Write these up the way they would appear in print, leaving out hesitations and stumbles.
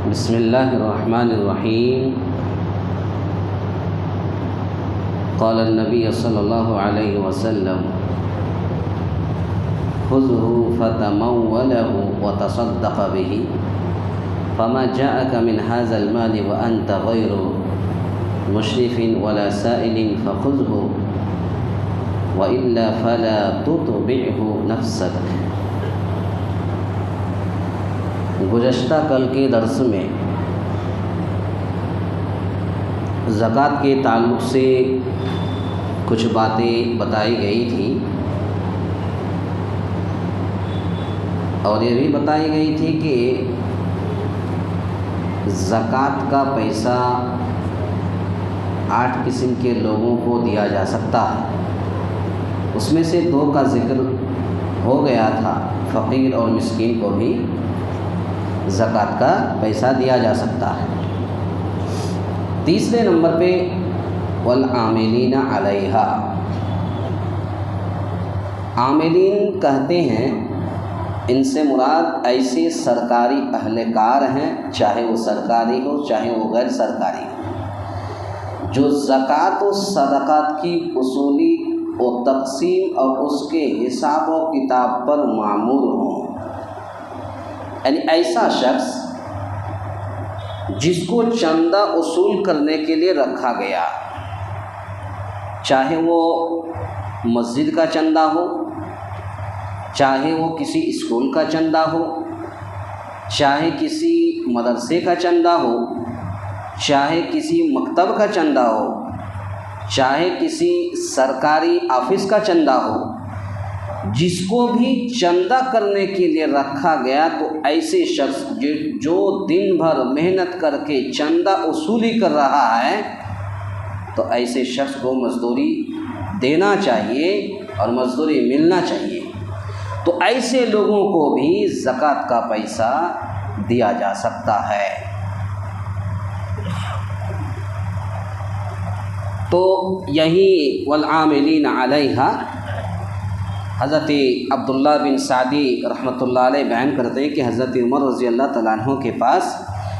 بسم اللہ الرحمن الرحیم۔ قال النبی صلی اللہ علیہ وسلم خذه فتموله وتصدق به فما جاءك من هذا المال وأنت غير مشرف ولا سائل فخذه وإلا فلا تطبعه نفسك۔ گزشتہ کل کے درس میں زکوٰۃ کے تعلق سے کچھ باتیں بتائی گئی تھیں اور یہ بھی بتائی گئی تھی کہ زکوٰۃ کا پیسہ 8 قسم کے لوگوں کو دیا جا سکتا ہے۔ اس میں سے 2 کا ذکر ہو گیا تھا، فقیر اور مسکین کو بھی زکوٰۃ کا پیسہ دیا جا سکتا ہے۔ تیسرے نمبر پہ والعاملین علیہا، عاملین کہتے ہیں ان سے مراد ایسے سرکاری اہلکار ہیں، چاہے وہ سرکاری ہو چاہے وہ غیر سرکاری ہو، جو زکوٰۃ و صدقات کی اصولی و تقسیم اور اس کے حساب و کتاب پر معمور ہوں، یعنی ایسا شخص جس کو چندہ اصول کرنے کے لیے رکھا گیا، چاہے وہ مسجد کا چندہ ہو، چاہے وہ کسی اسکول کا چندہ ہو، چاہے کسی مدرسے کا چندہ ہو، چاہے کسی مکتب کا چندہ ہو، چاہے کسی سرکاری آفس کا چندہ ہو، جس کو بھی چندہ کرنے کے لیے رکھا گیا تو ایسے شخص جو دن بھر محنت کر کے چندہ اصولی کر رہا ہے تو ایسے شخص کو مزدوری دینا چاہیے اور مزدوری ملنا چاہیے۔ تو ایسے لوگوں کو بھی زکوٰۃ کا پیسہ دیا جا سکتا ہے۔ تو یہی والعاملین علیہا حضرت عبداللہ بن سعدی رحمۃ اللہ علیہ بیان کرتے ہیں کہ حضرت عمر رضی اللہ تعالیٰ عنہ کے پاس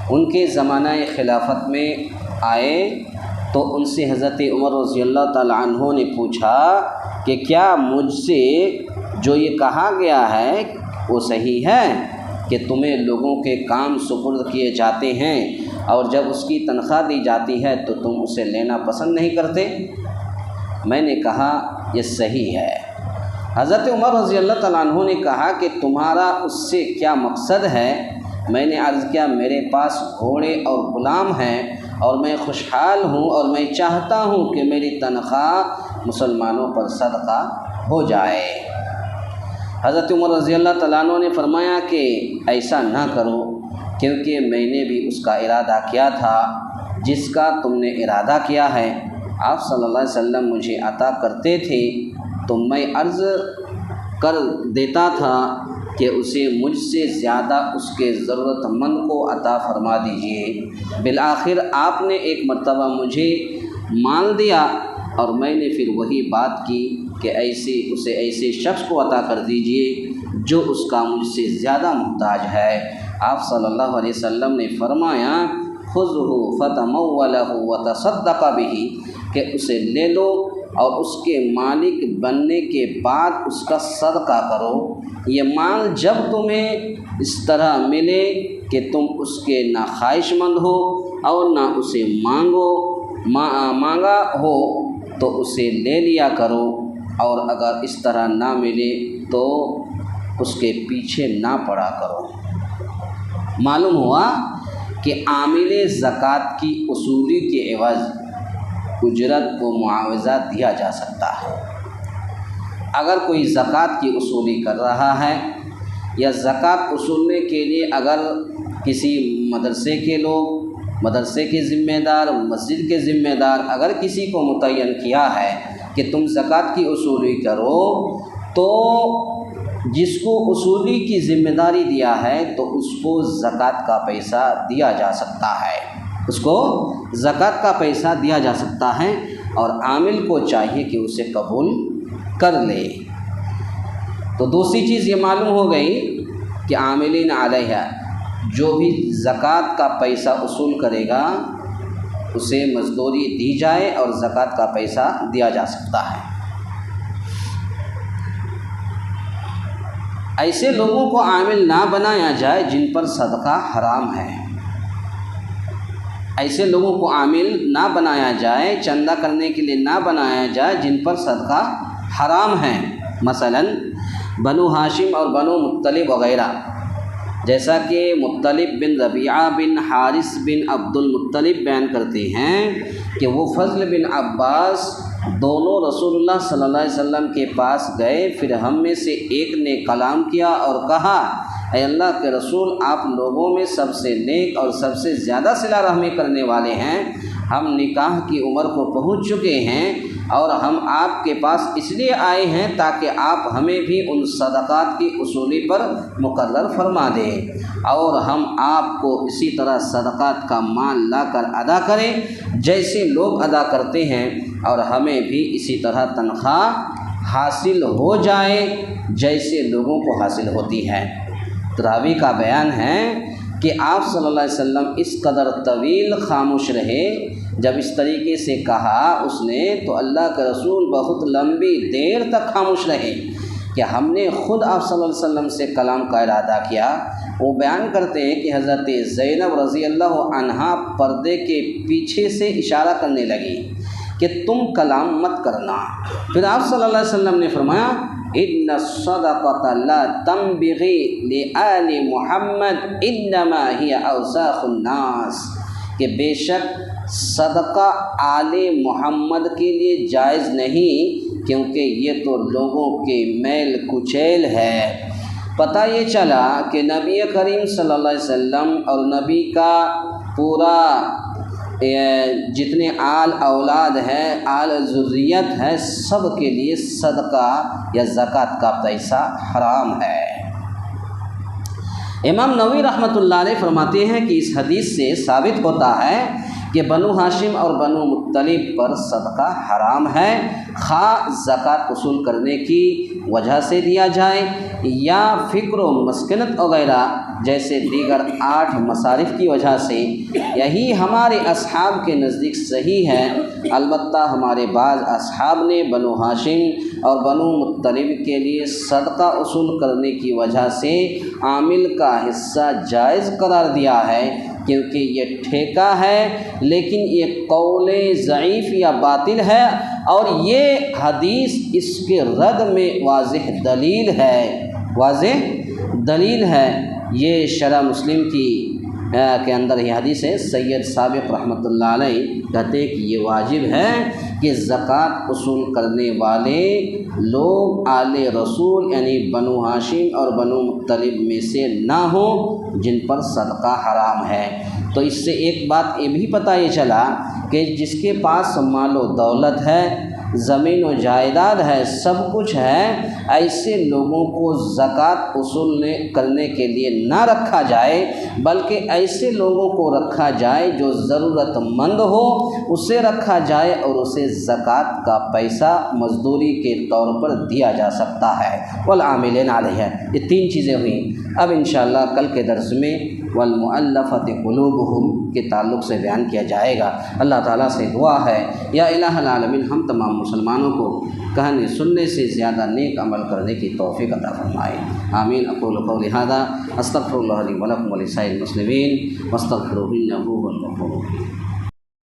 ان کے زمانہ خلافت میں آئے تو ان سے حضرت عمر رضی اللہ تعالیٰ عنہ نے پوچھا کہ کیا مجھ سے جو یہ کہا گیا ہے وہ صحیح ہے کہ تمہیں لوگوں کے کام سپرد کیے جاتے ہیں اور جب اس کی تنخواہ دی جاتی ہے تو تم اسے لینا پسند نہیں کرتے؟ میں نے کہا یہ صحیح ہے۔ حضرت عمر رضی اللہ تعالیٰ عنہ نے کہا کہ تمہارا اس سے کیا مقصد ہے؟ میں نے عرض کیا میرے پاس گھوڑے اور غلام ہیں اور میں خوشحال ہوں اور میں چاہتا ہوں کہ میری تنخواہ مسلمانوں پر صدقہ ہو جائے۔ حضرت عمر رضی اللہ تعالیٰ عنہ نے فرمایا کہ ایسا نہ کرو، کیونکہ میں نے بھی اس کا ارادہ کیا تھا جس کا تم نے ارادہ کیا ہے۔ آپ صلی اللہ علیہ وسلم مجھے عطا کرتے تھے تو میں عرض کر دیتا تھا کہ اسے مجھ سے زیادہ اس کے ضرورت مند کو عطا فرما دیجیے۔ بالآخر آپ نے ایک مرتبہ مجھے مال دیا اور میں نے پھر وہی بات کی کہ اسے ایسے شخص کو عطا کر دیجیے جو اس کا مجھ سے زیادہ محتاج ہے۔ آپ صلی اللہ علیہ وسلم نے فرمایا خذہ فتمولہ وتصدق بہ، کہ اسے لے لو اور اس کے مالک بننے کے بعد اس کا صدقہ کرو۔ یہ مال جب تمہیں اس طرح ملے کہ تم اس کے نہ خواہش مند ہو اور نہ اسے مانگا ہو تو اسے لے لیا کرو، اور اگر اس طرح نہ ملے تو اس کے پیچھے نہ پڑا کرو۔ معلوم ہوا کہ عامل زکوٰۃ کی اصولی کے عوض اجرت و معاوضہ دیا جا سکتا ہے۔ اگر کوئی زکوٰۃ کی اصولی کر رہا ہے یا زکوٰۃ اصولنے کے لیے اگر کسی مدرسے کے لوگ، مدرسے کے ذمہ دار، مسجد کے ذمہ دار اگر کسی کو متعین کیا ہے کہ تم زکوٰۃ کی اصولی کرو، تو جس کو اصولی کی ذمہ داری دیا ہے تو اس کو زکوٰۃ کا پیسہ دیا جا سکتا ہے، اس کو زکوٰۃ کا پیسہ دیا جا سکتا ہے، اور عامل کو چاہیے کہ اسے قبول کر لے۔ تو دوسری چیز یہ معلوم ہو گئی کہ عاملین علیہ جو بھی زکوٰۃ کا پیسہ اصول کرے گا اسے مزدوری دی جائے اور زکوٰۃ کا پیسہ دیا جا سکتا ہے۔ ایسے لوگوں کو عامل نہ بنایا جائے جن پر صدقہ حرام ہے، ایسے لوگوں کو عامل نہ بنایا جائے، چندہ کرنے کے لیے نہ بنایا جائے جن پر صدقہ حرام ہے، مثلا بنو ہاشم اور بنو مطلب وغیرہ، جیسا کہ مطلب بن ربیعہ بن حارث بن عبد المطلب بیان کرتے ہیں کہ وہ فضل بن عباس دونوں رسول اللہ صلی اللہ علیہ وسلم کے پاس گئے، پھر ہم میں سے ایک نے کلام کیا اور کہا اے اللہ کے رسول، آپ لوگوں میں سب سے نیک اور سب سے زیادہ صلہ رحمی کرنے والے ہیں، ہم نکاح کی عمر کو پہنچ چکے ہیں اور ہم آپ کے پاس اس لیے آئے ہیں تاکہ آپ ہمیں بھی ان صدقات کی اصولی پر مقرر فرما دیں اور ہم آپ کو اسی طرح صدقات کا مال لا کر ادا کریں جیسے لوگ ادا کرتے ہیں، اور ہمیں بھی اسی طرح تنخواہ حاصل ہو جائے جیسے لوگوں کو حاصل ہوتی ہے۔ راوی کا بیان ہے کہ آپ صلی اللہ علیہ وسلم اس قدر طویل خاموش رہے، جب اس طریقے سے کہا اس نے تو اللہ کے رسول بہت لمبی دیر تک خاموش رہے کہ ہم نے خود آپ صلی اللہ علیہ وسلم سے کلام کا ارادہ کیا۔ وہ بیان کرتے ہیں کہ حضرت زینب رضی اللہ عنہا پردے کے پیچھے سے اشارہ کرنے لگی کہ تم کلام مت کرنا۔ پھر آپ صلی اللہ علیہ وسلم نے فرمایا ان الصدقۃ لا تنبغی لآل محمد انما ہی اوساخ الناس، کہ بے شک صدقہ آل محمد کے لیے جائز نہیں کیونکہ یہ تو لوگوں کے میل کچیل ہے۔ پتہ یہ چلا کہ نبی کریم صلی اللہ علیہ وسلم اور نبی کا پورا جتنے آل اولاد ہے، آل ذریت ہے، سب کے لیے صدقہ یا زکوٰۃ کا پیسہ حرام ہے۔ امام نووی رحمۃ اللہ علیہ فرماتے ہیں کہ اس حدیث سے ثابت ہوتا ہے کہ بنو ہاشم اور بنو مطلب پر صدقہ حرام ہے، خواہ زکوٰۃ وصول کرنے کی وجہ سے دیا جائے یا فکر و مسکنت وغیرہ جیسے دیگر 8 مصارف کی وجہ سے۔ یہی ہمارے اصحاب کے نزدیک صحیح ہے، البتہ ہمارے بعض اصحاب نے بنو ہاشم اور بنو مطلب کے لیے صدقہ وصول کرنے کی وجہ سے عامل کا حصہ جائز قرار دیا ہے کیونکہ یہ ٹھیکہ ہے، لیکن یہ قول ضعیف یا باطل ہے اور یہ حدیث اس کے رد میں واضح دلیل ہے۔ یہ شرح مسلم کے اندر یہ حدیث ہے۔ سید سابق رحمۃ اللہ علیہ کہتے کہ یہ واجب ہے کہ زکوٰۃ وصول کرنے والے لوگ آل رسول یعنی بنو ہاشم اور بنو مطلب میں سے نہ ہوں جن پر صدقہ حرام ہے۔ تو اس سے ایک بات یہ بھی پتہ یہ چلا کہ جس کے پاس مال و دولت ہے، زمین و جائیداد ہے، سب کچھ ہے، ایسے لوگوں کو زکوٰۃ وصول کرنے کے لیے نہ رکھا جائے بلکہ ایسے لوگوں کو رکھا جائے جو ضرورت مند ہو، اسے رکھا جائے اور اسے زکوٰۃ کا پیسہ مزدوری کے طور پر دیا جا سکتا ہے۔ والعاملین علیہ، یہ 3 چیزیں ہوئیں۔ اب انشاءاللہ کل کے درس میں والمؤلفۃ قلوبہم کے تعلق سے بیان کیا جائے گا۔ اللہ تعالیٰ سے دعا ہے یا الہ العالمین ہم تمام مسلمانوں کو کہنے سننے سے زیادہ نیک عمل کرنے کی توفیق عطا فرمائے، آمین۔ اقول قولی ھذا استغفر اللہ لی ولکم ولسائر المسلمین واستغفروہ انہ ھو الغفور الرحیم۔